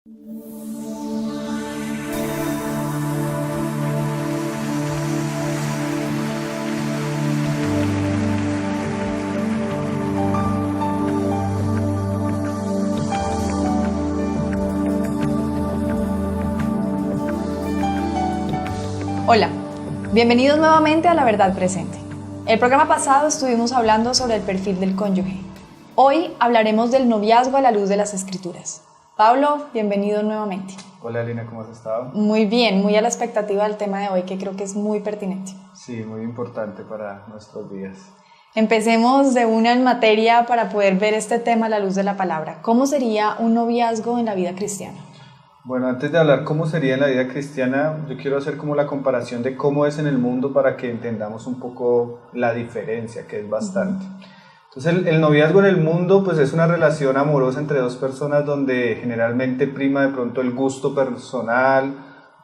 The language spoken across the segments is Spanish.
Hola, bienvenidos nuevamente a La Verdad Presente. El programa pasado estuvimos hablando sobre el perfil del cónyuge. Hoy hablaremos del noviazgo a la luz de las Escrituras. Pablo, bienvenido nuevamente. Hola Lina, ¿cómo has estado? Muy bien, muy a la expectativa del tema de hoy, que creo que es muy pertinente. Sí, muy importante para nuestros días. Empecemos de una en materia para poder ver este tema a la luz de la palabra. ¿Cómo sería un noviazgo en la vida cristiana? Bueno, antes de hablar cómo sería en la vida cristiana, yo quiero hacer como la comparación de cómo es en el mundo para que entendamos un poco la diferencia, que es bastante. Entonces el noviazgo en el mundo pues es una relación amorosa entre dos personas donde generalmente prima de pronto el gusto personal,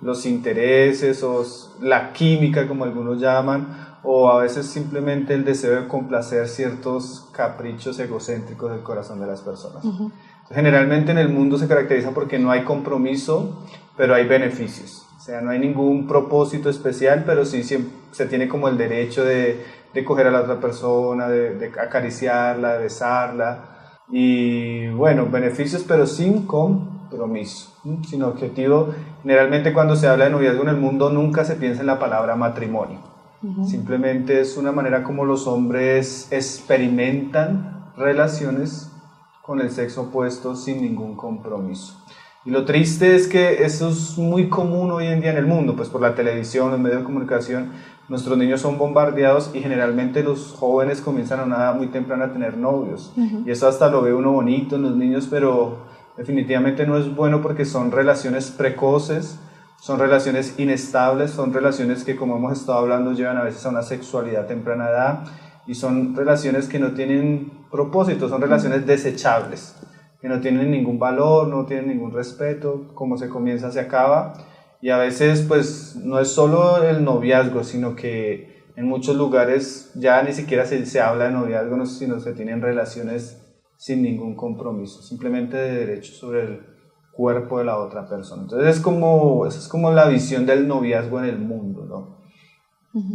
los intereses o la química como algunos llaman, o a veces simplemente el deseo de complacer ciertos caprichos egocéntricos del corazón de las personas. Generalmente en el mundo se caracteriza porque no hay compromiso, pero hay beneficios. O sea, no hay ningún propósito especial, pero sí se tiene como el derecho de coger a la otra persona, de acariciarla, de besarla. Y bueno, beneficios, pero sin compromiso, sin objetivo. Generalmente cuando se habla de noviazgo en el mundo nunca se piensa en la palabra matrimonio. Simplemente es una manera como los hombres experimentan relaciones con el sexo opuesto sin ningún compromiso. Y lo triste es que eso es muy común hoy en día en el mundo, pues por la televisión, los medios de comunicación, nuestros niños son bombardeados y generalmente los jóvenes comienzan a una edad muy temprana a tener novios. Y eso hasta lo ve uno bonito en los niños, pero definitivamente no es bueno porque son relaciones precoces, son relaciones inestables, son relaciones que, como hemos estado hablando, llevan a veces a una sexualidad a temprana edad y son relaciones que no tienen propósito, son relaciones desechables, que no tienen ningún valor, no tienen ningún respeto, como se comienza se acaba, y a veces pues no es solo el noviazgo, sino que en muchos lugares ya ni siquiera se habla de noviazgo, sino se tienen relaciones sin ningún compromiso, simplemente de derechos sobre el cuerpo de la otra persona. Entonces esa es como la visión del noviazgo en el mundo, ¿no?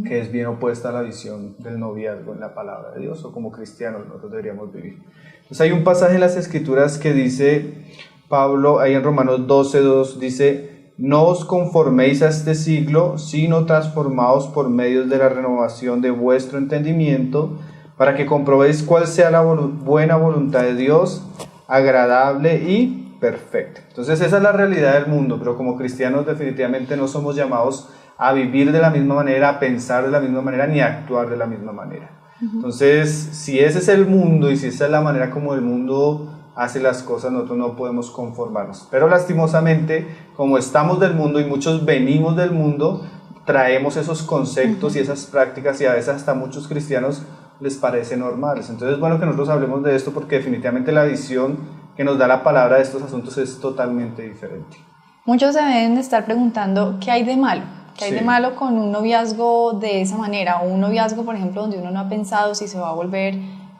Que es bien opuesta a la visión del noviazgo en la palabra de Dios, o como cristianos nosotros deberíamos vivir. Entonces hay un pasaje en las Escrituras que dice Pablo, ahí en Romanos 12:2, dice: no os conforméis a este siglo, sino transformaos por medio de la renovación de vuestro entendimiento, para que comprobéis cuál sea la buena voluntad de Dios, agradable y perfecta. Entonces esa es la realidad del mundo, pero como cristianos definitivamente no somos llamados a vivir de la misma manera, a pensar de la misma manera, ni a actuar de la misma manera. Entonces, si ese es el mundo y si esa es la manera como el mundo hace las cosas, nosotros no podemos conformarnos. Pero lastimosamente, como estamos del mundo y muchos venimos del mundo, traemos esos conceptos y esas prácticas, y a veces hasta a muchos cristianos les parece normales. Entonces es bueno que nosotros hablemos de esto porque definitivamente la visión que nos da la palabra de estos asuntos es totalmente diferente. Muchos se deben estar preguntando, ¿qué hay de malo? ¿Qué hay de malo con un noviazgo de esa manera? O un noviazgo, por ejemplo, donde uno no ha pensado si se va a volver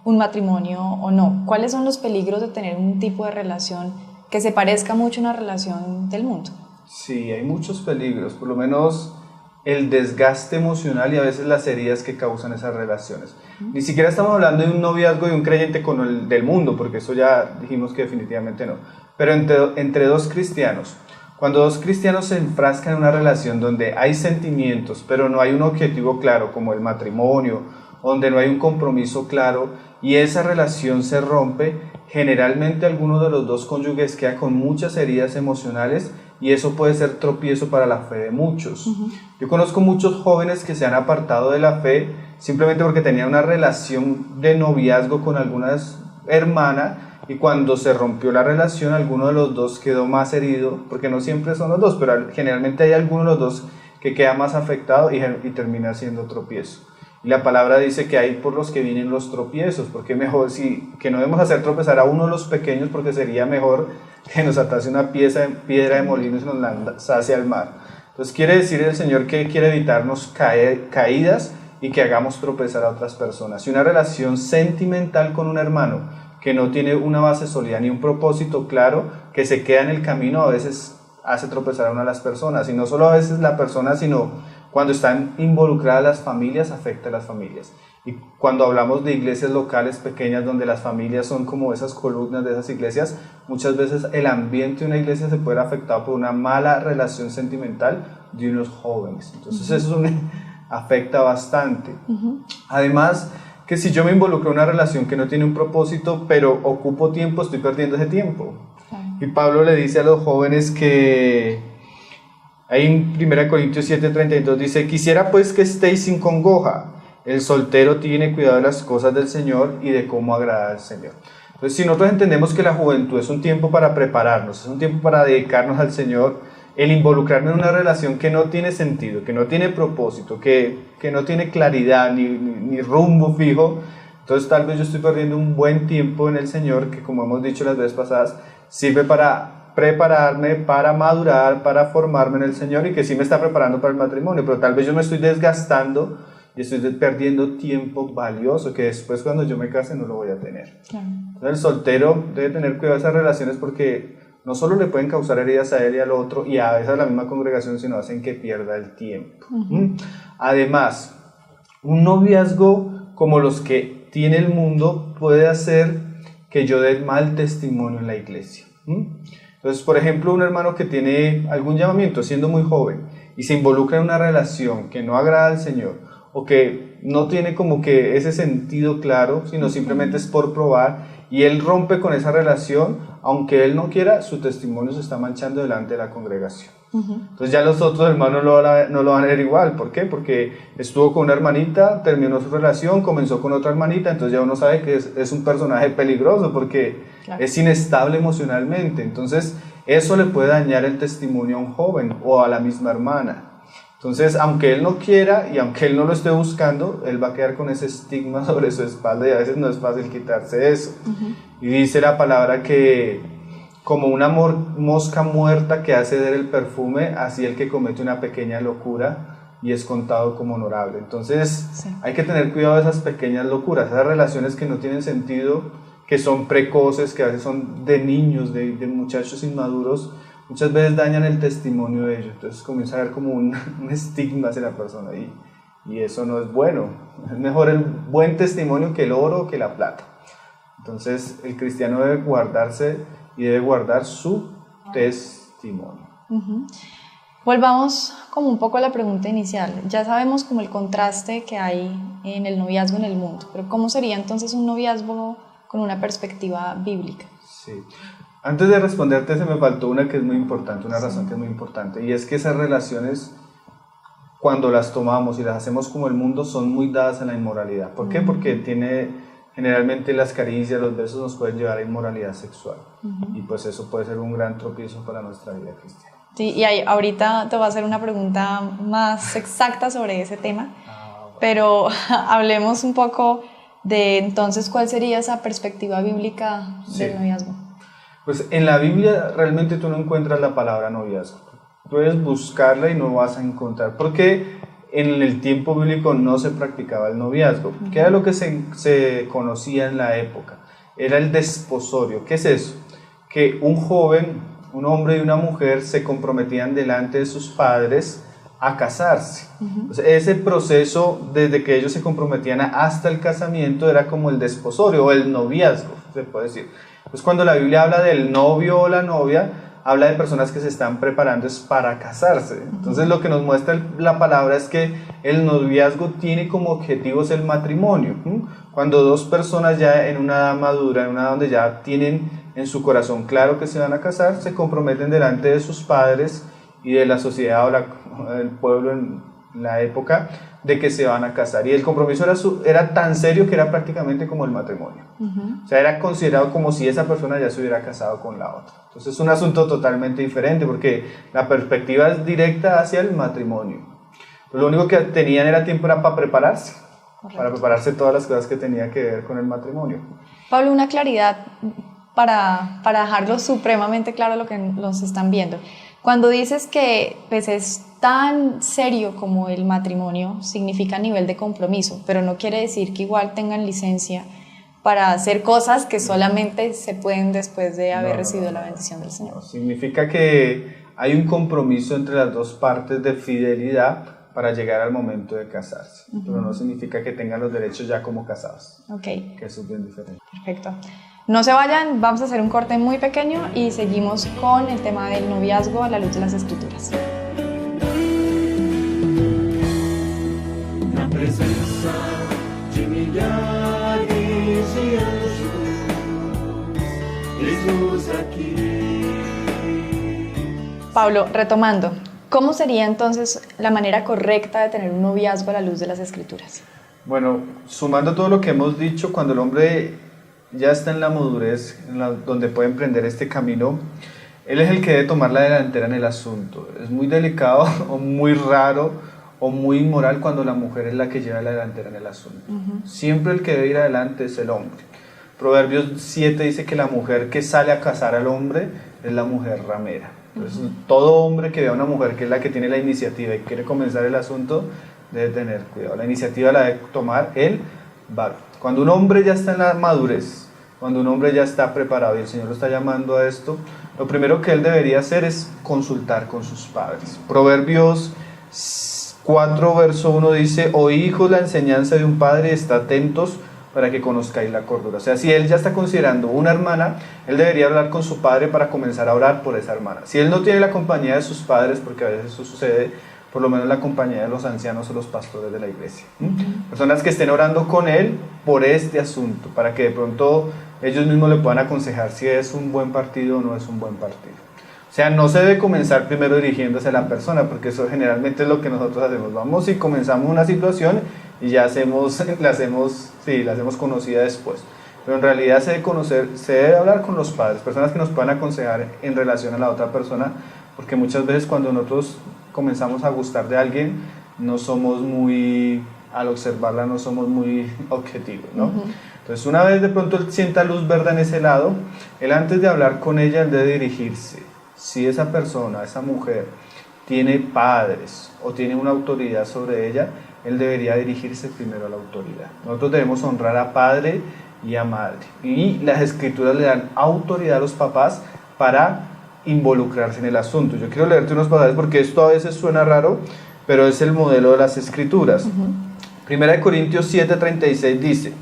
un matrimonio o no. ¿Cuáles son los peligros de tener un tipo de relación que se parezca mucho a una relación del mundo? Sí, hay muchos peligros, por lo menos el desgaste emocional y a veces las heridas que causan esas relaciones. Ni siquiera estamos hablando de un noviazgo de un creyente con el del mundo, porque eso ya dijimos que definitivamente no. Pero entre dos cristianos. Cuando dos cristianos se enfrascan en una relación donde hay sentimientos, pero no hay un objetivo claro, como el matrimonio, donde no hay un compromiso claro, y esa relación se rompe, generalmente alguno de los dos cónyuges queda con muchas heridas emocionales, y eso puede ser tropiezo para la fe de muchos. Yo conozco muchos jóvenes que se han apartado de la fe simplemente porque tenían una relación de noviazgo con algunas hermanas, y cuando se rompió la relación, alguno de los dos quedó más herido, porque no siempre son los dos, pero generalmente hay alguno de los dos que queda más afectado y termina siendo tropiezo. Y la palabra dice que hay por los que vienen los tropiezos, porque mejor que no debemos hacer tropezar a uno de los pequeños, porque sería mejor que nos atase una piedra de molino y nos lanzase al mar. Entonces quiere decir el Señor que quiere evitarnos caídas y que hagamos tropezar a otras personas. Y una relación sentimental con un hermano que no tiene una base sólida ni un propósito claro, que se queda en el camino a veces hace tropezar a una de las personas, y no solo a veces la persona, sino cuando están involucradas las familias, afecta a las familias. Y cuando hablamos de iglesias locales pequeñas donde las familias son como esas columnas de esas iglesias, muchas veces el ambiente de una iglesia se puede ver afectado por una mala relación sentimental de unos jóvenes. Entonces eso afecta bastante. Además, que si yo me involucro en una relación que no tiene un propósito, pero ocupo tiempo, estoy perdiendo ese tiempo. Y Pablo le dice a los jóvenes que, ahí en 1 Corintios 7:32 dice: quisiera pues que estéis sin congoja. El soltero tiene cuidado de las cosas del Señor y de cómo agradar al Señor. Entonces, si nosotros entendemos que la juventud es un tiempo para prepararnos, es un tiempo para dedicarnos al Señor, el involucrarme en una relación que no tiene sentido, que no tiene propósito, que no tiene claridad ni rumbo fijo, entonces tal vez yo estoy perdiendo un buen tiempo en el Señor, que como hemos dicho las veces pasadas, sirve para prepararme, para madurar, para formarme en el Señor, y que sí me está preparando para el matrimonio, pero tal vez yo me estoy desgastando y estoy perdiendo tiempo valioso que después cuando yo me case no lo voy a tener. Entonces el soltero debe tener cuidado de esas relaciones, porque no solo le pueden causar heridas a él y al otro y a veces a la misma congregación, sino hacen que pierda el tiempo. Además, un noviazgo como los que tiene el mundo puede hacer que yo dé mal testimonio en la iglesia. Entonces, por ejemplo, un hermano que tiene algún llamamiento siendo muy joven y se involucra en una relación que no agrada al Señor, o que no tiene como que ese sentido claro, sino simplemente es por probar, y él rompe con esa relación, aunque él no quiera, su testimonio se está manchando delante de la congregación. Entonces ya los otros hermanos no lo van a ver igual. ¿Por qué? Porque estuvo con una hermanita, terminó su relación, comenzó con otra hermanita, entonces ya uno sabe que es un personaje peligroso, porque es inestable emocionalmente. Entonces eso le puede dañar el testimonio a un joven o a la misma hermana. Entonces, aunque él no quiera y aunque él no lo esté buscando, él va a quedar con ese estigma sobre su espalda, y a veces no es fácil quitarse eso. Y dice la palabra que como una mosca muerta que hace ceder el perfume, así el que comete una pequeña locura y es contado como honorable. Entonces, hay que tener cuidado de esas pequeñas locuras, esas relaciones que no tienen sentido, que son precoces, que a veces son de niños, de muchachos inmaduros. Muchas veces dañan el testimonio de ellos, entonces comienza a haber como un estigma hacia la persona, y eso no es bueno. Es mejor el buen testimonio que el oro o que la plata. Entonces el cristiano debe guardarse y debe guardar su testimonio. Volvamos como un poco a la pregunta inicial. Ya sabemos como el contraste que hay en el noviazgo en el mundo, pero ¿cómo sería entonces un noviazgo con una perspectiva bíblica? Sí. Antes de responderte, se me faltó una que es muy importante, una razón que es muy importante, y es que esas relaciones, cuando las tomamos y las hacemos como el mundo, son muy dadas a la inmoralidad. ¿Por qué? Porque generalmente las caricias, los besos nos pueden llevar a inmoralidad sexual, y pues eso puede ser un gran tropiezo para nuestra vida cristiana. Sí, y ahorita te voy a hacer una pregunta más exacta sobre ese tema, pero hablemos un poco de entonces cuál sería esa perspectiva bíblica del noviazgo. Pues en la Biblia realmente tú no encuentras la palabra noviazgo. Puedes buscarla y no vas a encontrar, porque en el tiempo bíblico no se practicaba el noviazgo, que era lo que se conocía en la época. Era el desposorio. ¿Qué es eso? Que un joven, un hombre y una mujer se comprometían delante de sus padres a casarse. Entonces, ese proceso, desde que ellos se comprometían hasta el casamiento, era como el desposorio o el noviazgo, se puede decir. Pues cuando la Biblia habla del novio o la novia, habla de personas que se están preparando para casarse. Entonces lo que nos muestra la palabra es que el noviazgo tiene como objetivos el matrimonio. Cuando dos personas ya en una edad madura, en una edad donde ya tienen en su corazón claro que se van a casar, se comprometen delante de sus padres y de la sociedad o del pueblo en la época de que se van a casar, y el compromiso era tan serio que era prácticamente como el matrimonio. O sea, era considerado como si esa persona ya se hubiera casado con la otra. Entonces es un asunto totalmente diferente, porque la perspectiva es directa hacia el matrimonio. Lo único que tenían era tiempo para prepararse. Correcto. Para prepararse todas las cosas que tenía que ver con el matrimonio. Pablo, una claridad para dejarlo supremamente claro a lo que nos están viendo. Cuando dices que pues, es tan serio como el matrimonio, significa nivel de compromiso, pero no quiere decir que igual tengan licencia para hacer cosas que solamente se pueden después de haber recibido la bendición del Señor. No, significa que hay un compromiso entre las dos partes de fidelidad para llegar al momento de casarse, pero no significa que tengan los derechos ya como casados, que eso es bien diferente. Perfecto. No se vayan, vamos a hacer un corte muy pequeño y seguimos con el tema del noviazgo a la luz de las Escrituras. Na presença de milhares de anjos, eis-nos aqui. Pablo, retomando, ¿cómo sería entonces la manera correcta de tener un noviazgo a la luz de las Escrituras? Bueno, sumando todo lo que hemos dicho, cuando el hombre ya está en la madurez, donde puede emprender este camino, él es el que debe tomar la delantera en el asunto. Es muy delicado o muy raro o muy inmoral cuando la mujer es la que lleva la delantera en el asunto. Siempre el que debe ir adelante es el hombre. Proverbios 7 dice que la mujer que sale a casar al hombre es la mujer ramera. Entonces, todo hombre que vea a una mujer que es la que tiene la iniciativa y quiere comenzar el asunto, debe tener cuidado. La iniciativa la debe tomar el varón. Cuando un hombre ya está en la madurez, cuando un hombre ya está preparado y el Señor lo está llamando a esto, lo primero que él debería hacer es consultar con sus padres. Proverbios 4, verso 1 dice: oí, hijos, la enseñanza de un padre, está atentos para que conozcáis la cordura. O sea, si él ya está considerando una hermana, él debería hablar con su padre para comenzar a orar por esa hermana. Si él no tiene la compañía de sus padres, porque a veces eso sucede, por lo menos la compañía de los ancianos o los pastores de la iglesia. Personas que estén orando con él por este asunto, para que de pronto ellos mismos le puedan aconsejar si es un buen partido o no es un buen partido. O sea, no se debe comenzar primero dirigiéndose a la persona, porque eso generalmente es lo que nosotros hacemos. Vamos y comenzamos una situación y ya la hacemos conocida después. Pero en realidad se debe hablar con los padres, personas que nos puedan aconsejar en relación a la otra persona, porque muchas veces cuando nosotros comenzamos a gustar de alguien, al observarla no somos muy objetivos, ¿no? Entonces, una vez de pronto él sienta luz verde en ese lado, él antes de hablar con ella, él debe dirigirse. Si esa persona, esa mujer, tiene padres o tiene una autoridad sobre ella, él debería dirigirse primero a la autoridad. Nosotros debemos honrar a padre y a madre. Y las Escrituras le dan autoridad a los papás para involucrarse en el asunto. Yo quiero leerte unos pasajes porque esto a veces suena raro, pero es el modelo de las Escrituras. Primera de Corintios 7:36 dice: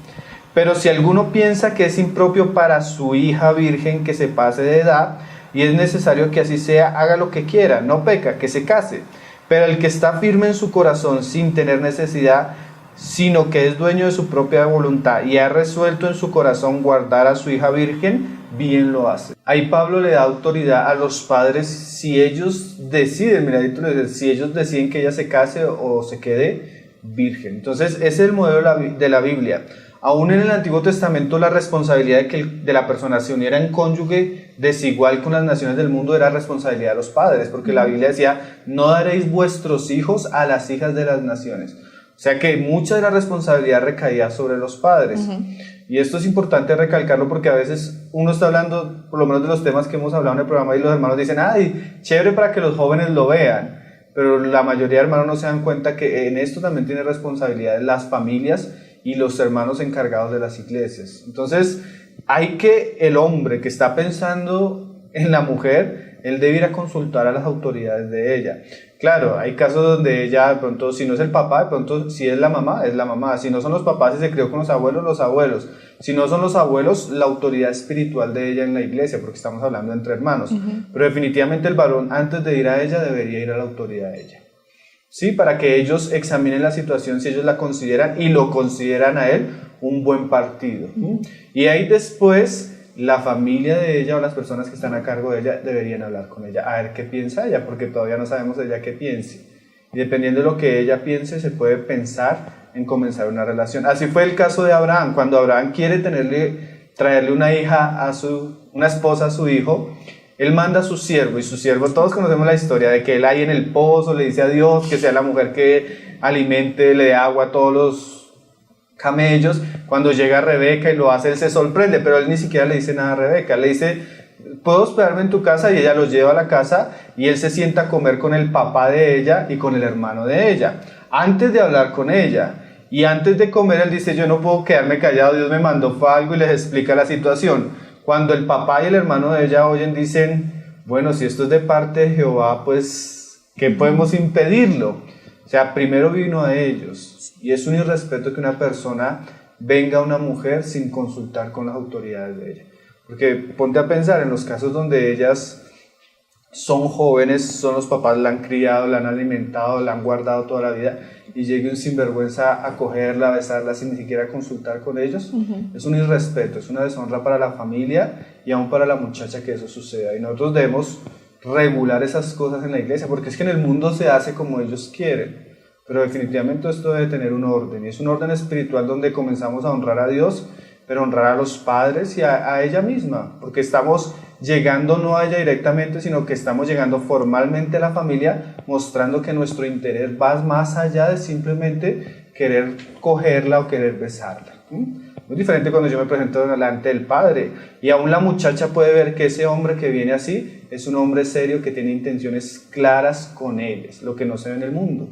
pero si alguno piensa que es impropio para su hija virgen que se pase de edad, y es necesario que así sea, haga lo que quiera, no peca, que se case. Pero el que está firme en su corazón sin tener necesidad, sino que es dueño de su propia voluntad y ha resuelto en su corazón guardar a su hija virgen, bien lo hace. Ahí Pablo le da autoridad a los padres si ellos deciden, si ellos deciden que ella se case o se quede virgen. Entonces ese es el modelo de la Biblia. Aún en el Antiguo Testamento la responsabilidad de la persona se uniera en cónyuge desigual con las naciones del mundo era responsabilidad de los padres, porque la Biblia decía: no daréis vuestros hijos a las hijas de las naciones. O sea que mucha de la responsabilidad recaía sobre los padres. Y esto es importante recalcarlo porque a veces uno está hablando, por lo menos de los temas que hemos hablado en el programa, y los hermanos dicen: ¡ay, chévere para que los jóvenes lo vean! Pero la mayoría de hermanos no se dan cuenta que en esto también tiene responsabilidad las familias y los hermanos encargados de las iglesias. Entonces, el hombre que está pensando en la mujer, él debe ir a consultar a las autoridades de ella. Claro, hay casos donde ella, de pronto, si no es el papá, de pronto, si es la mamá, es la mamá. Si no son los papás y se crió con los abuelos. Si no son los abuelos, la autoridad espiritual de ella en la iglesia, porque estamos hablando entre hermanos. Pero definitivamente el varón, antes de ir a ella, debería ir a la autoridad de ella. Sí, para que ellos examinen la situación si ellos la consideran y lo consideran a él un buen partido. Y ahí después la familia de ella o las personas que están a cargo de ella deberían hablar con ella, a ver qué piensa ella, porque todavía no sabemos ella qué piense. Y dependiendo de lo que ella piense, se puede pensar en comenzar una relación. Así fue el caso de Abraham. Cuando Abraham quiere traerle una esposa a su hijo, él manda a su siervo, y su siervo, todos conocemos la historia de que él ahí en el pozo le dice a Dios que sea la mujer que alimente, le dé agua a todos los camellos. Cuando llega Rebeca y lo hace, él se sorprende, pero él ni siquiera le dice nada a Rebeca. Le dice: ¿puedo hospedarme en tu casa? Y ella los lleva a la casa y él se sienta a comer con el papá de ella y con el hermano de ella, antes de hablar con ella. Y antes de comer, él dice, yo no puedo quedarme callado, Dios me mandó fue algo y les explica la situación. Cuando el papá y el hermano de ella oyen, dicen, bueno, si esto es de parte de Jehová, pues, ¿qué podemos impedirlo? O sea, primero vino a ellos. Y es un irrespeto que una persona venga a una mujer sin consultar con las autoridades de ella. Porque ponte a pensar en los casos donde ellas son jóvenes, son los papás, la han criado, la han alimentado, la han guardado toda la vida, y llegue un sinvergüenza a cogerla, a besarla sin ni siquiera consultar con ellos. Es un irrespeto, es una deshonra para la familia y aún para la muchacha que eso suceda. Y nosotros debemos regular esas cosas en la iglesia, porque es que en el mundo se hace como ellos quieren, pero definitivamente esto debe tener un orden, y es un orden espiritual donde comenzamos a honrar a Dios, pero honrar a los padres y a ella misma, porque estamos llegando no a ella directamente, sino que estamos llegando formalmente a la familia, mostrando que nuestro interés va más allá de simplemente querer cogerla o querer besarla. Muy diferente cuando yo me presento delante del padre, y aún la muchacha puede ver que ese hombre que viene así es un hombre serio que tiene intenciones claras con él, es lo que no se ve en el mundo.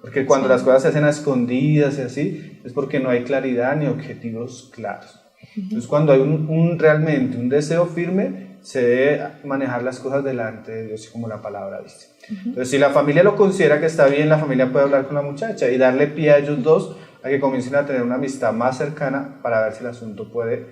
Porque cuando las cosas se hacen a escondidas y así, es porque no hay claridad ni objetivos claros. Entonces, cuando hay realmente un deseo firme, se debe manejar las cosas delante de Dios, como la palabra dice. Entonces, si la familia lo considera que está bien, la familia puede hablar con la muchacha y darle pie a ellos dos a que comiencen a tener una amistad más cercana para ver si el asunto puede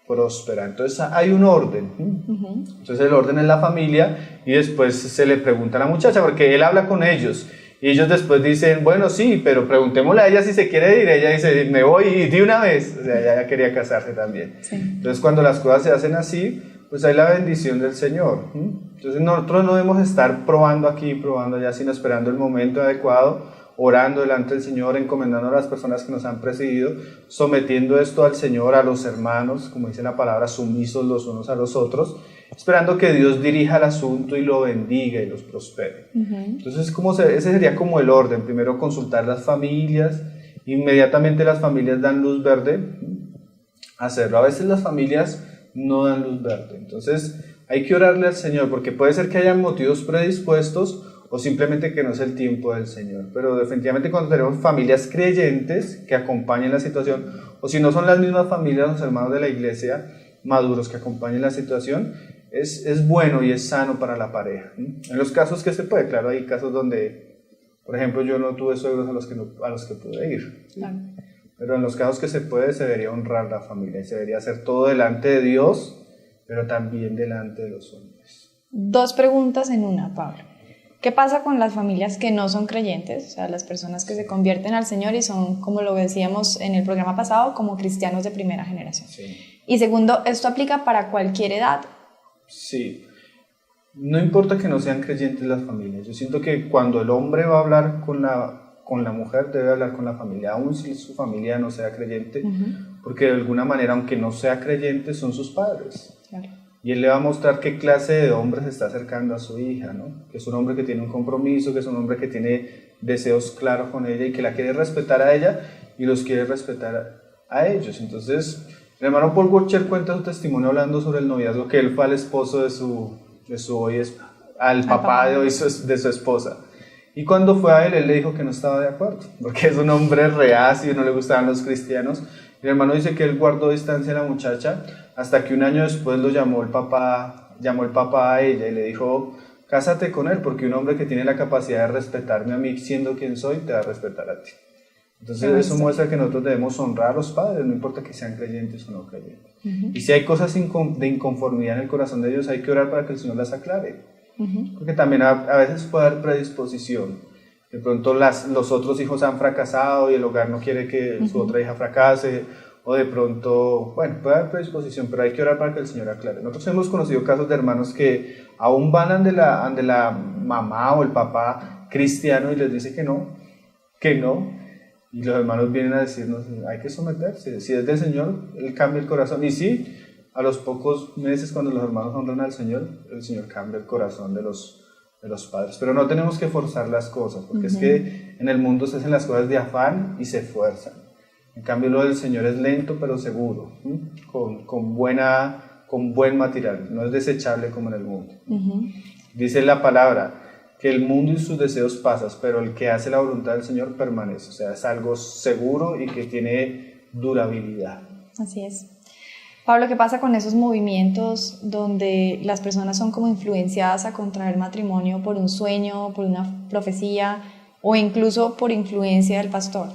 prosperar. Entonces, hay un orden. Entonces, el orden es la familia, y después se le pregunta a la muchacha, porque él habla con ellos. Y ellos después dicen, bueno, sí, pero preguntémosle a ella si se quiere ir. Ella dice, me voy y de una vez. O sea, ella ya quería casarse también. Sí. Entonces, cuando las cosas se hacen así, pues hay la bendición del Señor. Entonces, nosotros no debemos estar probando aquí, probando allá, sino esperando el momento adecuado, orando delante del Señor, encomendando a las personas que nos han precedido, sometiendo esto al Señor, a los hermanos, como dice la palabra, sumisos los unos a los otros, esperando que Dios dirija el asunto y lo bendiga y los prospere. Entonces, ese sería como el orden. Primero consultar las familias, inmediatamente las familias dan luz verde, hacerlo. A veces las familias no dan luz verde, entonces hay que orarle al Señor, porque puede ser que hayan motivos predispuestos o simplemente que no es el tiempo del Señor, pero definitivamente cuando tenemos familias creyentes que acompañen la situación, o si no son las mismas familias, los hermanos de la iglesia maduros que acompañen la situación, es bueno y es sano para la pareja. En los casos que se puede, claro, hay casos donde, por ejemplo, yo no tuve suegros a los que pude ir, claro. Pero en los casos que se puede, se debería honrar la familia y se debería hacer todo delante de Dios, pero también delante de los hombres. 2 preguntas en una, Pablo. ¿Qué pasa con las familias que no son creyentes? O sea, las personas que se convierten al Señor y son, como lo decíamos en el programa pasado, como cristianos de primera generación. Sí. Y segundo, ¿esto aplica para cualquier edad? Sí. No importa que no sean creyentes las familias. Yo siento que cuando el hombre va a hablar con la mujer, debe hablar con la familia, aun si su familia no sea creyente, porque de alguna manera, aunque no sea creyente, son sus padres. Claro. Y él le va a mostrar qué clase de hombre se está acercando a su hija, ¿no? Que es un hombre que tiene un compromiso, que es un hombre que tiene deseos claros con ella y que la quiere respetar a ella y los quiere respetar a ellos. Entonces, el hermano Paul Washer cuenta su testimonio hablando sobre el noviazgo, que él fue al esposo al papá de hoy de su esposa. Y cuando fue a él le dijo que no estaba de acuerdo, porque es un hombre reacio, no le gustaban los cristianos. El hermano dice que él guardó distancia a la muchacha hasta que un año después lo llamó el papá a ella y le dijo, cásate con él, porque un hombre que tiene la capacidad de respetarme a mí siendo quien soy, te va a respetar a ti. Entonces eso muestra que nosotros debemos honrar a los padres, no importa que sean creyentes o no creyentes. Y si hay cosas de inconformidad en el corazón de ellos, hay que orar para que el Señor las aclare. Porque también a veces puede haber predisposición. De pronto los otros hijos han fracasado y el hogar no quiere que su otra hija fracase, o de pronto, bueno, puede haber predisposición, pero hay que orar para que el Señor aclare. Nosotros hemos conocido casos de hermanos que aún van ante la mamá o el papá cristiano y les dice que no, y los hermanos vienen a decirnos, hay que someterse, si es del Señor, Él cambia el corazón, y sí, a los pocos meses cuando los hermanos honran al Señor, el Señor cambia el corazón de los padres, pero no tenemos que forzar las cosas, porque es que en el mundo se hacen las cosas de afán y se fuerzan. En cambio lo del Señor es lento pero seguro, con buen material, no es desechable como en el mundo. Dice la palabra, que el mundo y sus deseos pasan, pero el que hace la voluntad del Señor permanece. O sea, es algo seguro y que tiene durabilidad. Así es. Pablo, ¿qué pasa con esos movimientos donde las personas son como influenciadas a contraer matrimonio por un sueño, por una profecía o incluso por influencia del pastor?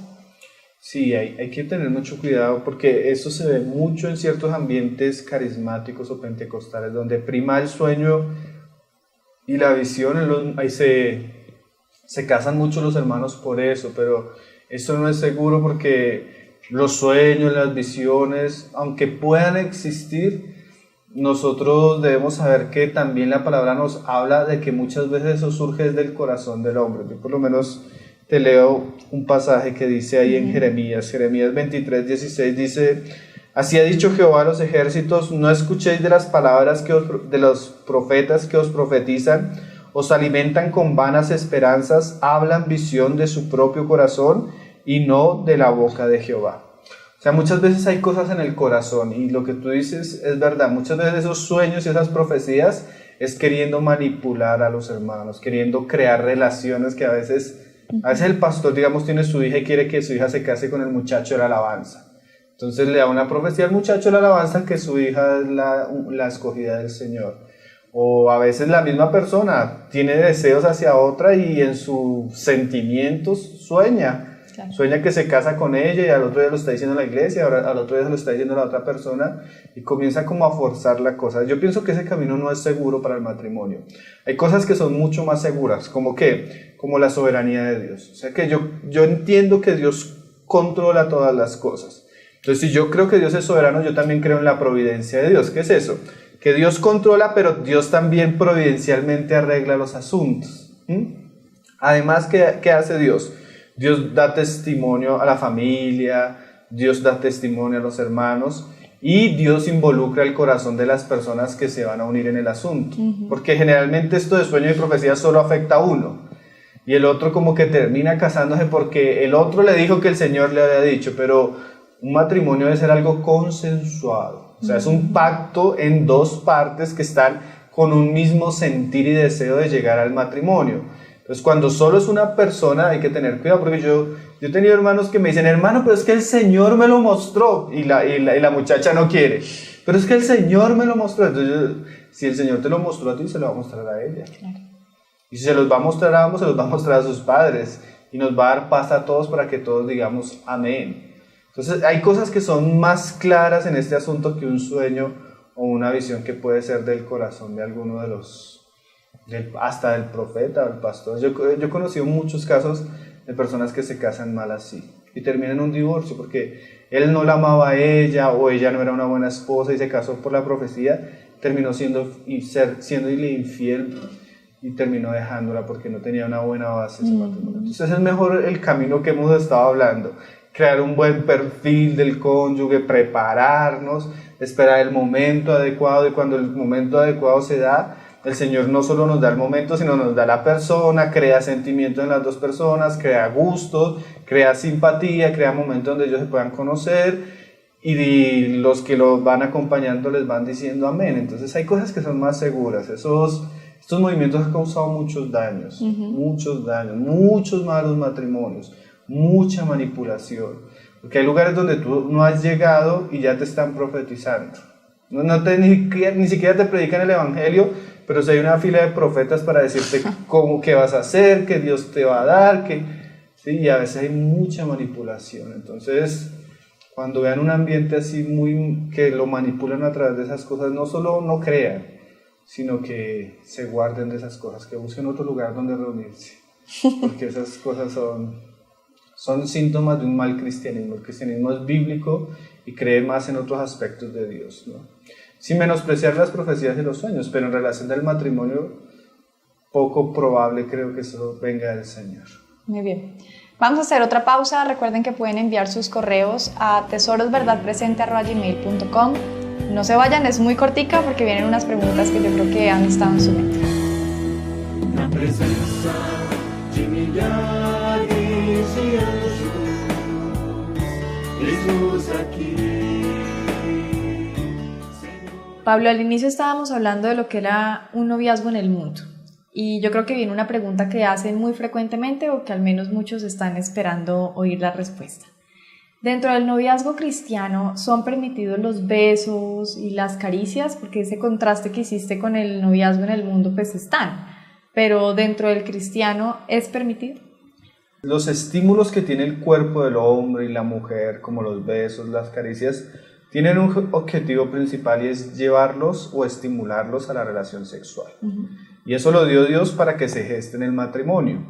Sí, hay que tener mucho cuidado porque eso se ve mucho en ciertos ambientes carismáticos o pentecostales donde prima el sueño y la visión. Ahí se casan mucho los hermanos por eso, pero eso no es seguro porque los sueños, las visiones, aunque puedan existir, nosotros debemos saber que también la palabra nos habla de que muchas veces eso surge desde el corazón del hombre. Yo por lo menos te leo un pasaje que dice ahí en Jeremías 23:16, dice: así ha dicho Jehová a los ejércitos, no escuchéis de las palabras de los profetas que os profetizan, os alimentan con vanas esperanzas, hablan visión de su propio corazón y no de la boca de Jehová. O sea, muchas veces hay cosas en el corazón y lo que tú dices es verdad. Muchas veces esos sueños y esas profecías es queriendo manipular a los hermanos, queriendo crear relaciones que a veces el pastor, digamos, tiene su hija y quiere que su hija se case con el muchacho de la alabanza. Entonces le da una profecía al muchacho de la alabanza que su hija es la escogida del Señor. O a veces la misma persona tiene deseos hacia otra y en sus sentimientos sueña que se casa con ella y al otro día lo está diciendo la iglesia, al otro día se lo está diciendo la otra persona y comienza como a forzar la cosa. Yo pienso que ese camino no es seguro para el matrimonio. Hay cosas que son mucho más seguras, como la soberanía de Dios. O sea que yo entiendo que Dios controla todas las cosas. Entonces, si yo creo que Dios es soberano, yo también creo en la providencia de Dios. ¿Qué es eso? Que Dios controla, pero Dios también providencialmente arregla los asuntos. Además, ¿qué hace Dios? Dios da testimonio a la familia, Dios da testimonio a los hermanos y Dios involucra el corazón de las personas que se van a unir en el asunto. Porque generalmente esto de sueño y profecía solo afecta a uno y el otro como que termina casándose porque el otro le dijo que el Señor le había dicho, pero un matrimonio debe ser algo consensuado. O sea, es un pacto en dos partes que están con un mismo sentir y deseo de llegar al matrimonio. Entonces, cuando solo es una persona hay que tener cuidado, porque yo he tenido hermanos que me dicen: hermano, pero es que el Señor me lo mostró, y la muchacha no quiere, pero es que el Señor me lo mostró. Entonces, si el Señor te lo mostró a ti, se lo va a mostrar a ella. Claro. Y si se los va a mostrar a ambos, se los va a mostrar a sus padres, y nos va a dar paz a todos para que todos digamos amén. Entonces, hay cosas que son más claras en este asunto que un sueño o una visión que puede ser del corazón de alguno de los hasta del profeta o el pastor. Yo he conocido muchos casos de personas que se casan mal así y terminan en un divorcio porque él no la amaba a ella o ella no era una buena esposa y se casó por la profecía, terminó siendo infiel y terminó dejándola porque no tenía una buena base ese matrimonio. Entonces es mejor el camino que hemos estado hablando: crear un buen perfil del cónyuge, prepararnos, esperar el momento adecuado, y cuando el momento adecuado se da, el Señor no solo nos da el momento, sino nos da la persona, crea sentimientos en las dos personas, crea gustos, crea simpatía, crea momentos donde ellos se puedan conocer y los que los van acompañando les van diciendo amén. Entonces hay cosas que son más seguras. Estos movimientos han causado muchos daños, muchos malos matrimonios, mucha manipulación, porque hay lugares donde tú no has llegado y ya te están profetizando. Ni siquiera te predican el evangelio, pero si hay una fila de profetas para decirte qué vas a hacer, qué Dios te va a dar, ¿sí? Y a veces hay mucha manipulación. Entonces, cuando vean un ambiente así que lo manipulan a través de esas cosas, no solo no crean, sino que se guarden de esas cosas, que busquen otro lugar donde reunirse, porque esas cosas son síntomas de un mal cristianismo. El cristianismo es bíblico y cree más en otros aspectos de Dios, ¿no? Sin menospreciar las profecías y los sueños, pero en relación del matrimonio, poco probable creo que eso venga del Señor. Muy bien. Vamos a hacer otra pausa. Recuerden que pueden enviar sus correos a tesorosverdadpresente@gmail.com. No se vayan, es muy cortica porque vienen unas preguntas que yo creo que han estado en su mente. Na presença de milhares de anjos, eis-nos aqui. Pablo, al inicio estábamos hablando de lo que era un noviazgo en el mundo. Y yo creo que viene una pregunta que hacen muy frecuentemente o que al menos muchos están esperando oír la respuesta. Dentro del noviazgo cristiano, ¿son permitidos los besos y las caricias? Porque ese contraste que hiciste con el noviazgo en el mundo, pues están. Pero dentro del cristiano, ¿es permitido? Los estímulos que tiene el cuerpo del hombre y la mujer, como los besos, las caricias, tienen un objetivo principal y es llevarlos o estimularlos a la relación sexual. Y eso lo dio Dios para que se geste en el matrimonio.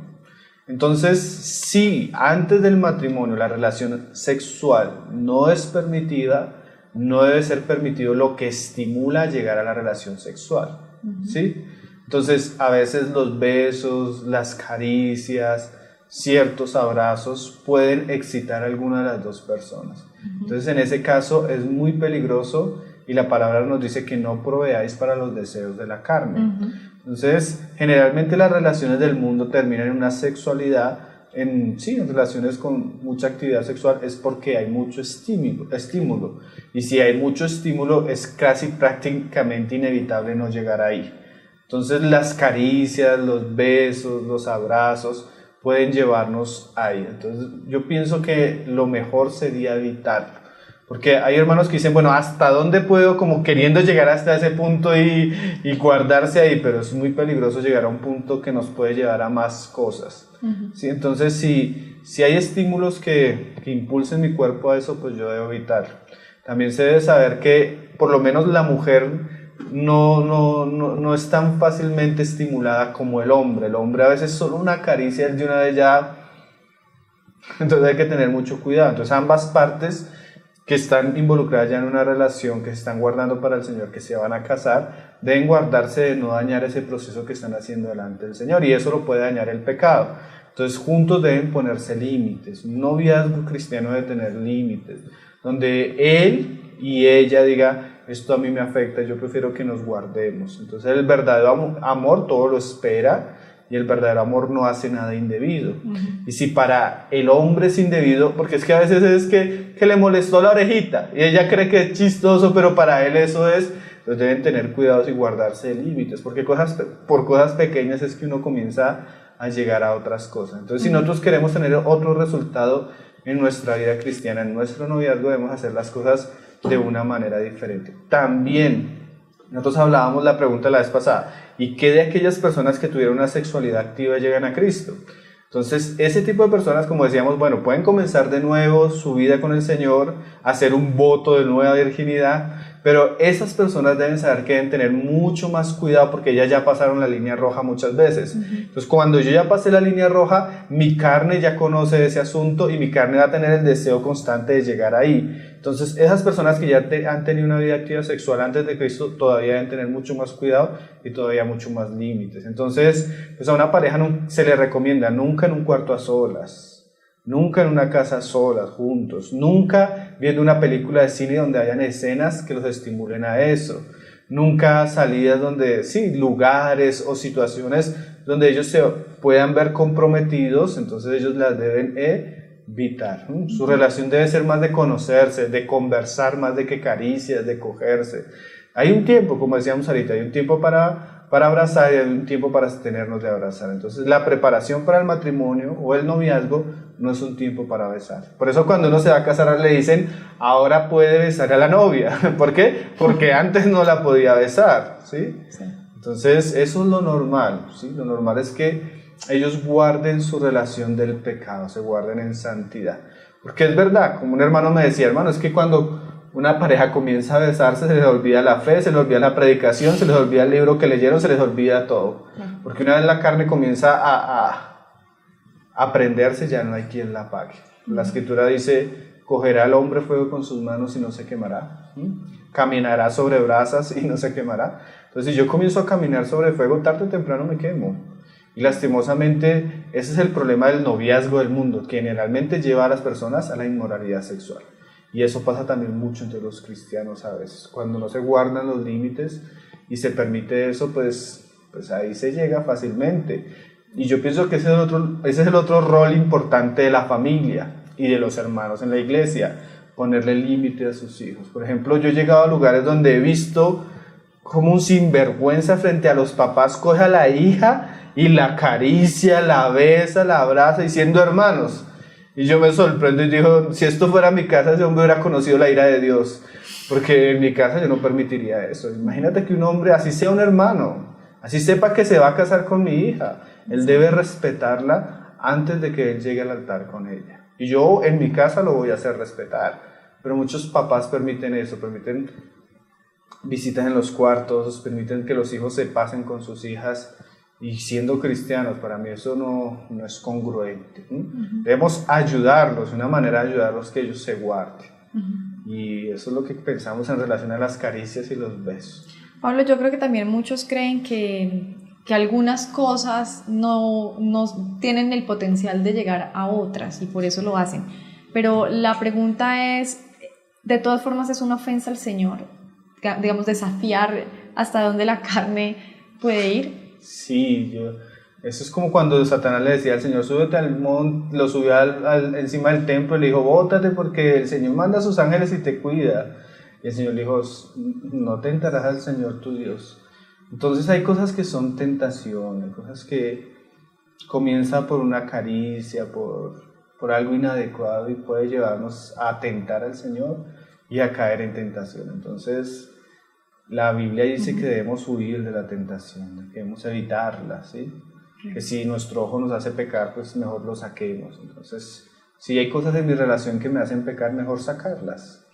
Entonces, si antes del matrimonio la relación sexual no es permitida, no debe ser permitido lo que estimula a llegar a la relación sexual. ¿Sí? Entonces, a veces los besos, las caricias, ciertos abrazos pueden excitar a alguna de las dos personas. Entonces, en ese caso es muy peligroso y la palabra nos dice que no proveáis para los deseos de la carne. Entonces, generalmente las relaciones del mundo terminan en una sexualidad, en relaciones con mucha actividad sexual, es porque hay mucho estímulo. Y si hay mucho estímulo, es casi prácticamente inevitable no llegar ahí. Entonces, las caricias, los besos, los abrazos pueden llevarnos ahí. Entonces, yo pienso que lo mejor sería evitarlo. Porque hay hermanos que dicen, bueno, ¿hasta dónde puedo? Como queriendo llegar hasta ese punto y guardarse ahí, pero es muy peligroso llegar a un punto que nos puede llevar a más cosas. ¿Sí? Entonces, si hay estímulos que impulsen mi cuerpo a eso, pues yo debo evitarlo. También se debe saber que por lo menos la mujer no es tan fácilmente estimulada como el hombre. El hombre a veces solo una caricia de una vez ya, entonces hay que tener mucho cuidado. Entonces ambas partes que están involucradas ya en una relación, que se están guardando para el Señor, que se van a casar, deben guardarse de no dañar ese proceso que están haciendo delante del Señor, y eso lo puede dañar el pecado. Entonces juntos deben ponerse límites. Un noviazgo cristiano debe tener límites, donde él y ella diga, esto a mí me afecta, yo prefiero que nos guardemos. Entonces el verdadero amor todo lo espera, y el verdadero amor no hace nada indebido. Y si para el hombre es indebido, porque es que a veces es que le molestó la orejita, y ella cree que es chistoso, pero para él eso es, entonces deben tener cuidados y guardarse de límites, porque por cosas pequeñas es que uno comienza a llegar a otras cosas. Entonces, si nosotros queremos tener otro resultado en nuestra vida cristiana, en nuestro noviazgo, debemos hacer las cosas de una manera diferente. También, nosotros hablábamos la pregunta la vez pasada, ¿y qué de aquellas personas que tuvieron una sexualidad activa llegan a Cristo? Entonces, ese tipo de personas, como decíamos, bueno, pueden comenzar de nuevo su vida con el Señor, hacer un voto de nueva virginidad, pero esas personas deben saber que deben tener mucho más cuidado porque ellas ya pasaron la línea roja muchas veces. Entonces, cuando yo ya pasé la línea roja, mi carne ya conoce ese asunto y mi carne va a tener el deseo constante de llegar ahí. Entonces, esas personas que ya han tenido una vida activa sexual antes de Cristo todavía deben tener mucho más cuidado y todavía mucho más límites. Entonces, pues a una pareja se le recomienda nunca en un cuarto a solas, nunca en una casa a solas, juntos, nunca viendo una película de cine donde hayan escenas que los estimulen a eso, nunca salidas donde, lugares o situaciones donde ellos se puedan ver comprometidos, entonces ellos las deben evitar. Su relación debe ser más de conocerse, de conversar, más de que caricias, de cogerse. Hay un tiempo, como decíamos ahorita, hay un tiempo para abrazar y hay un tiempo para abstenernos de abrazar. Entonces la preparación para el matrimonio o el noviazgo no es un tiempo para besar. Por eso cuando uno se va a casar le dicen, ahora puede besar a la novia. ¿Por qué? Porque antes no la podía besar, ¿sí? Entonces eso es lo normal, ¿sí? Lo normal es que ellos guarden su relación del pecado, se guarden en santidad. Porque es verdad, como un hermano me decía, hermano, es que cuando una pareja comienza a besarse, se les olvida la fe, se les olvida la predicación, se les olvida el libro que leyeron, se les olvida todo. Porque una vez la carne comienza a prenderse, ya no hay quien la apague. La Escritura dice, cogerá al hombre fuego con sus manos y no se quemará. Caminará sobre brasas y no se quemará. Entonces, si yo comienzo a caminar sobre fuego, tarde o temprano me quemo. Y lastimosamente, ese es el problema del noviazgo del mundo, que generalmente lleva a las personas a la inmoralidad sexual. Y eso pasa también mucho entre los cristianos a veces. Cuando no se guardan los límites y se permite eso, pues ahí se llega fácilmente. Y yo pienso que ese es el otro rol importante de la familia y de los hermanos en la iglesia, ponerle límite a sus hijos. Por ejemplo, yo he llegado a lugares donde he visto como un sinvergüenza frente a los papás coge a la hija y la acaricia, la besa, la abraza, y siendo hermanos. Y yo me sorprendo y digo, si esto fuera mi casa, ese hombre hubiera conocido la ira de Dios, porque en mi casa yo no permitiría eso. Imagínate que un hombre, así sea un hermano, así sepa que se va a casar con mi hija, él debe respetarla antes de que él llegue al altar con ella. Y yo en mi casa lo voy a hacer respetar, pero muchos papás permiten eso, permiten visitas en los cuartos, permiten que los hijos se pasen con sus hijas, y siendo cristianos, para mí eso no es congruente. Debemos ayudarlos, una manera de ayudarlos que ellos se guarden. Y eso es lo que pensamos en relación a las caricias y los besos. Pablo, yo creo que también muchos creen que algunas cosas no tienen el potencial de llegar a otras y por eso lo hacen. Pero la pregunta es, de todas formas es una ofensa al Señor, digamos, desafiar hasta dónde la carne puede ir. Sí, eso es como cuando Satanás le decía al Señor, súbete al monte, lo subió encima del templo y le dijo, bótate porque el Señor manda a sus ángeles y te cuida. Y el Señor le dijo, no tentarás al Señor tu Dios. Entonces hay cosas que son tentaciones, cosas que comienza por una caricia, por algo inadecuado y puede llevarnos a tentar al Señor y a caer en tentación. Entonces la Biblia dice que debemos huir de la tentación, que debemos evitarla, ¿sí? Que si nuestro ojo nos hace pecar, pues mejor lo saquemos. Entonces, si hay cosas en mi relación que me hacen pecar, mejor sacarlas.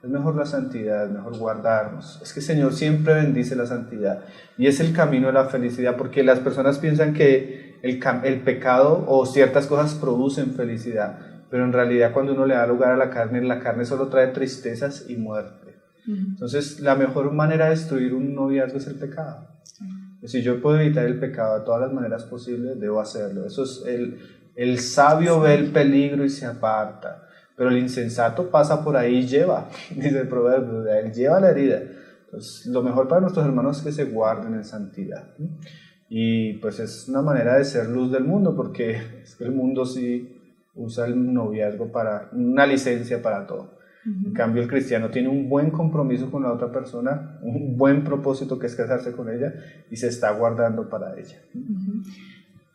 Es mejor la santidad, es mejor guardarnos. Es que el Señor siempre bendice la santidad y es el camino de la felicidad, porque las personas piensan que el pecado o ciertas cosas producen felicidad, pero en realidad cuando uno le da lugar a la carne solo trae tristezas y muerte. Entonces, la mejor manera de destruir un noviazgo es el pecado. Si yo puedo evitar el pecado de todas las maneras posibles, debo hacerlo. Eso es el sabio ve el peligro y se aparta, pero el insensato pasa por ahí y lleva, dice el proverbio, él lleva la herida. Entonces, lo mejor para nuestros hermanos es que se guarden en santidad. Y pues es una manera de ser luz del mundo, porque es que el mundo sí usa el noviazgo para una licencia para todo. En cambio, el cristiano tiene un buen compromiso con la otra persona, un buen propósito que es casarse con ella y se está guardando para ella.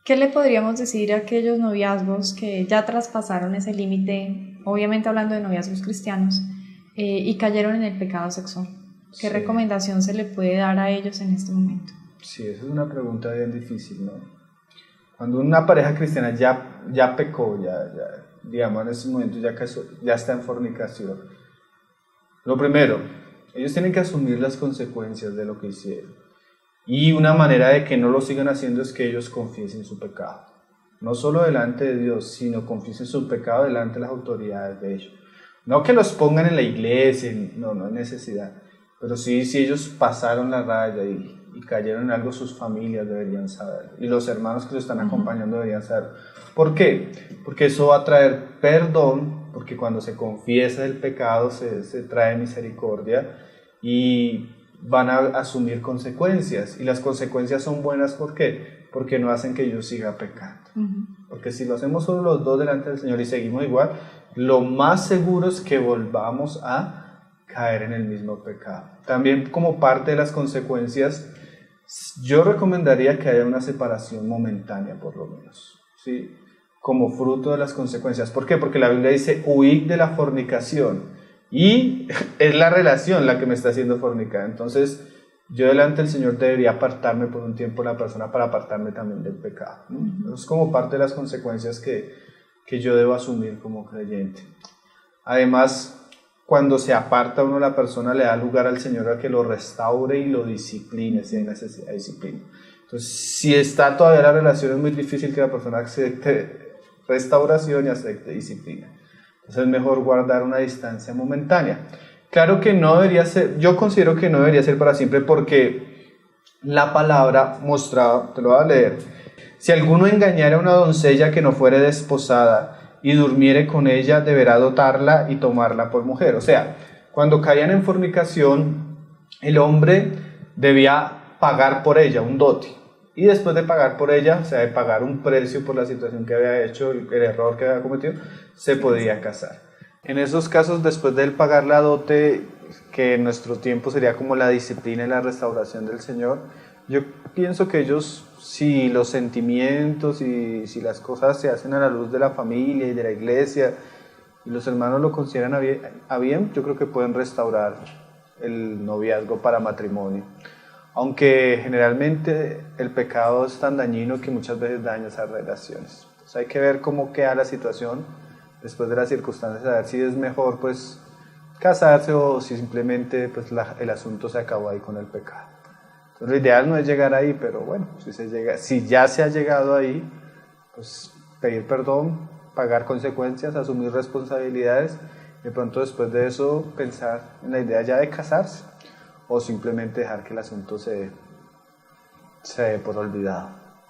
¿Qué le podríamos decir a aquellos noviazgos que ya traspasaron ese límite, obviamente hablando de noviazgos cristianos, y cayeron en el pecado sexual? ¿Qué recomendación se le puede dar a ellos en este momento? Sí, esa es una pregunta bien difícil, ¿no? Cuando una pareja cristiana ya pecó, digamos, en ese momento ya está en fornicación. Lo primero, ellos tienen que asumir las consecuencias de lo que hicieron. Y una manera de que no lo sigan haciendo es que ellos confiesen su pecado. No solo delante de Dios, sino confiesen su pecado delante de las autoridades de ellos. No que los pongan en la iglesia, no hay necesidad. Pero sí, si ellos pasaron la raya y cayeron en algo, sus familias deberían saber. Y los hermanos que los están acompañando deberían saber. ¿Por qué? Porque eso va a traer perdón, porque cuando se confiesa el pecado se trae misericordia y van a asumir consecuencias. Y las consecuencias son buenas, ¿por qué? Porque no hacen que yo siga pecando. Porque si lo hacemos solo los dos delante del Señor y seguimos igual, lo más seguro es que volvamos a caer en el mismo pecado. También como parte de las consecuencias, yo recomendaría que haya una separación momentánea por lo menos, ¿sí? Como fruto de las consecuencias. ¿Por qué? Porque la Biblia dice huid de la fornicación y es la relación la que me está haciendo fornicar. Entonces yo delante del Señor debería apartarme por un tiempo de la persona para apartarme también del pecado, ¿no? Eso es como parte de las consecuencias que yo debo asumir como creyente. Además, cuando se aparta uno de la persona, le da lugar al Señor a que lo restaure y lo discipline, si hay necesidad de disciplina. Entonces, si está todavía la relación, es muy difícil que la persona acepte restauración y acepte disciplina. Entonces, es mejor guardar una distancia momentánea. Claro que no debería ser, yo considero que no debería ser para siempre, porque la palabra mostraba, te lo voy a leer: si alguno engañara a una doncella que no fuere desposada y durmiere con ella, deberá dotarla y tomarla por mujer. O sea, cuando caían en fornicación, el hombre debía pagar por ella un dote. Y después de pagar por ella, o sea, de pagar un precio por la situación que había hecho, el error que había cometido, se podía casar. En esos casos, después de él pagar la dote, que en nuestro tiempo sería como la disciplina y la restauración del Señor. Yo pienso que ellos, si los sentimientos y si las cosas se hacen a la luz de la familia y de la iglesia, y los hermanos lo consideran a bien, yo creo que pueden restaurar el noviazgo para matrimonio. Aunque generalmente el pecado es tan dañino que muchas veces daña esas relaciones. Entonces hay que ver cómo queda la situación después de las circunstancias, a ver si es mejor pues casarse o si simplemente pues, el asunto se acabó ahí con el pecado. Entonces lo ideal no es llegar ahí, pero bueno, si ya se ha llegado ahí, pues pedir perdón, pagar consecuencias, asumir responsabilidades, y de pronto después de eso pensar en la idea ya de casarse o simplemente dejar que el asunto se dé por olvidado.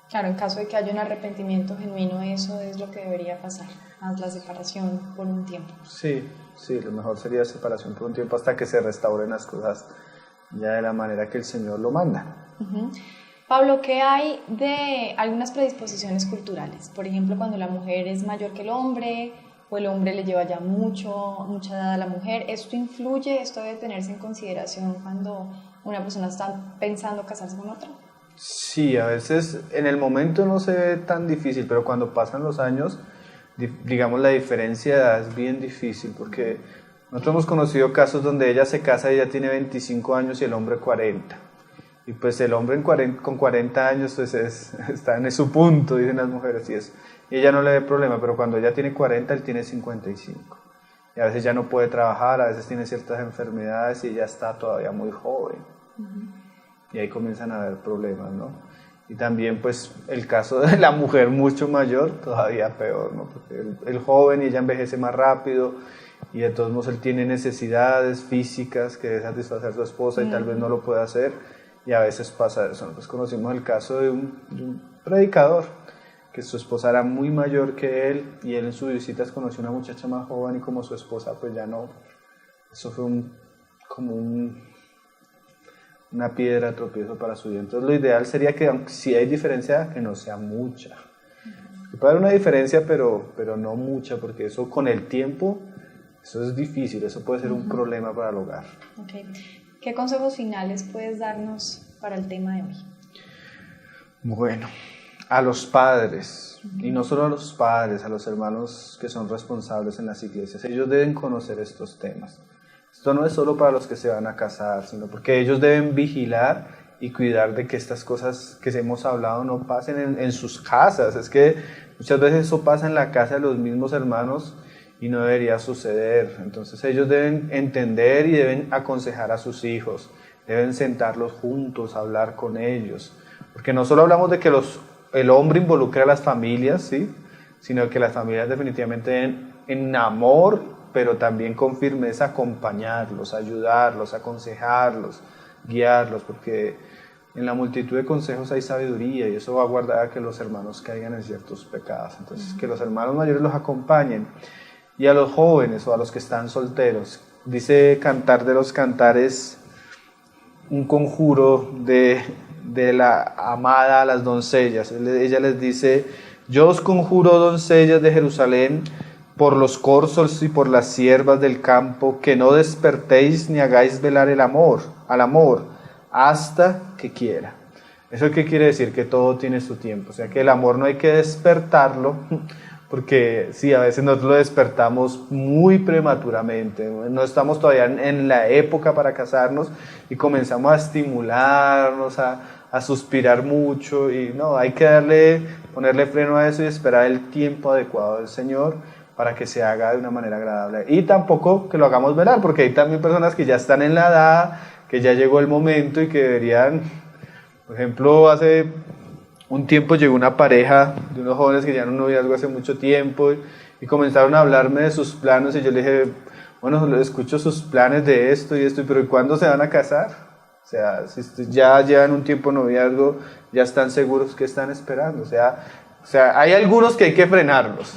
Claro, en caso de que haya un arrepentimiento genuino, eso es lo que debería pasar, más la separación por un tiempo. Sí, lo mejor sería separación por un tiempo hasta que se restauren las cosas ya de la manera que el Señor lo manda. Uh-huh. Pablo, ¿qué hay de algunas predisposiciones culturales? Por ejemplo, cuando la mujer es mayor que el hombre o el hombre le lleva ya mucha edad a la mujer. ¿Esto influye? ¿Esto debe tenerse en consideración cuando una persona está pensando casarse con otra? Sí, a veces en el momento no se ve tan difícil, pero cuando pasan los años, digamos la diferencia de edad es bien difícil, porque nosotros hemos conocido casos donde ella se casa y ella tiene 25 años y el hombre 40. Y pues el hombre con 40 años pues está en su punto, dicen las mujeres, y ella no le ve problema, pero cuando ella tiene 40, él tiene 55. Y a veces ya no puede trabajar, a veces tiene ciertas enfermedades y ella está todavía muy joven. Uh-huh. Y ahí comienzan a haber problemas, ¿no? Y también pues el caso de la mujer mucho mayor, todavía peor, ¿no? Porque el joven y ella envejece más rápido y de todos modos él tiene necesidades físicas que debe satisfacer a su esposa y tal vez no lo puede hacer, y a veces pasa eso. Nosotros conocimos el caso de un predicador que su esposa era muy mayor que él y él en sus visitas conoció a una muchacha más joven y como su esposa pues ya no, eso fue una piedra de tropiezo para su vida. Entonces lo ideal sería que si hay diferencia, que no sea mucha. Puede haber una diferencia, pero no mucha, porque eso con el tiempo, eso es difícil, eso puede ser un problema para el hogar. Okay. ¿Qué consejos finales puedes darnos para el tema de hoy? Bueno, a los padres, y no solo a los padres, a los hermanos que son responsables en las iglesias, ellos deben conocer estos temas. Esto no es solo para los que se van a casar, sino porque ellos deben vigilar y cuidar de que estas cosas que hemos hablado no pasen en sus casas. Es que muchas veces eso pasa en la casa de los mismos hermanos y no debería suceder. Entonces ellos deben entender y deben aconsejar a sus hijos, deben sentarlos juntos, hablar con ellos. Porque no solo hablamos de que el hombre involucre a las familias, ¿sí? Sino que las familias definitivamente deben en amor, pero también con firmeza acompañarlos, ayudarlos, aconsejarlos, guiarlos, porque en la multitud de consejos hay sabiduría y eso va a guardar a que los hermanos caigan en ciertos pecados. Entonces, que los hermanos mayores los acompañen. Y a los jóvenes o a los que están solteros, dice Cantar de los Cantares, un conjuro de la amada a las doncellas. Ella les dice: yo os conjuro, doncellas de Jerusalén, por los corzos y por las siervas del campo, que no despertéis ni hagáis velar al amor, hasta que quiera. ¿Eso qué quiere decir? Que todo tiene su tiempo, o sea que el amor no hay que despertarlo, porque sí, a veces nosotros lo despertamos muy prematuramente, no estamos todavía en la época para casarnos y comenzamos a estimularnos, a suspirar mucho, y no, hay que ponerle freno a eso y esperar el tiempo adecuado del Señor, para que se haga de una manera agradable. Y tampoco que lo hagamos velar, porque hay también personas que ya están en la edad, que ya llegó el momento y que deberían, por ejemplo, hace un tiempo llegó una pareja de unos jóvenes que ya no noviazgo hace mucho tiempo y comenzaron a hablarme de sus planes y yo le dije, bueno, escucho sus planes de esto y esto, pero ¿y cuándo se van a casar? O sea, si ya llevan un tiempo noviazgo, ya están seguros que están esperando. O sea, hay algunos que hay que frenarlos,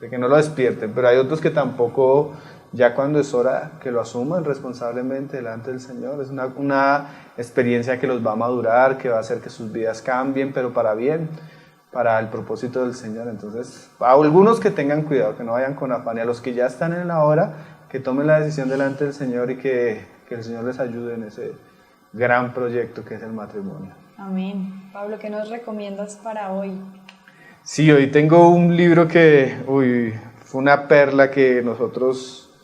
de que no lo despierten, pero hay otros que tampoco, ya cuando es hora que lo asuman responsablemente delante del Señor. Es una experiencia que los va a madurar, que va a hacer que sus vidas cambien, pero para bien, para el propósito del Señor. Entonces, a algunos que tengan cuidado, que no vayan con afán, y a los que ya están en la hora, que tomen la decisión delante del Señor y que que el Señor les ayude en ese gran proyecto que es el matrimonio. Amén. Pablo, ¿qué nos recomiendas para hoy? Sí, hoy tengo un libro que, fue una perla que nosotros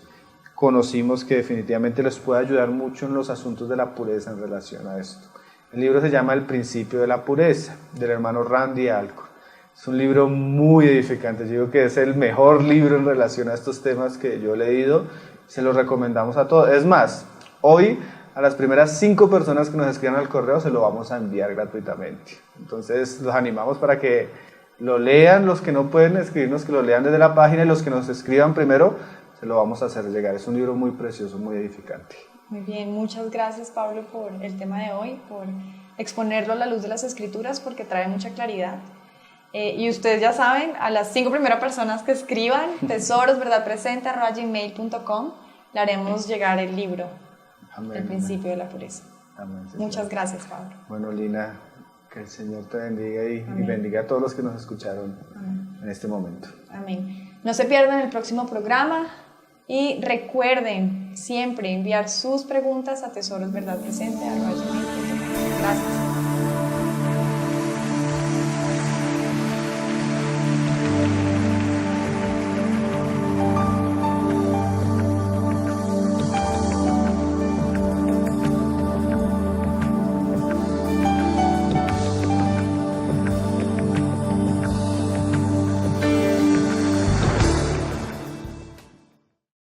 conocimos que definitivamente les puede ayudar mucho en los asuntos de la pureza en relación a esto. El libro se llama El principio de la pureza, del hermano Randy Alcorn. Es un libro muy edificante, yo digo que es el mejor libro en relación a estos temas que yo he leído, se los recomendamos a todos. Es más, hoy a las primeras 5 personas que nos escriban al correo se lo vamos a enviar gratuitamente. Entonces los animamos para que lo lean, los que no pueden escribirnos, que lo lean desde la página, y los que nos escriban primero, se lo vamos a hacer llegar. Es un libro muy precioso, muy edificante. Muy bien, muchas gracias Pablo por el tema de hoy, por exponerlo a la luz de las Escrituras, porque trae mucha claridad. Y ustedes ya saben, a las 5 primeras personas que escriban tesorosverdadpresente@gmail.com le haremos llegar el libro, Amén, El principio de la pureza. Amén, Muchas gracias, Pablo. Bueno, Lina, que el Señor te bendiga y bendiga a todos los que nos escucharon en este momento. Amén. No se pierdan el próximo programa y recuerden siempre enviar sus preguntas a tesorosverdadpresente@gmail.com. Gracias.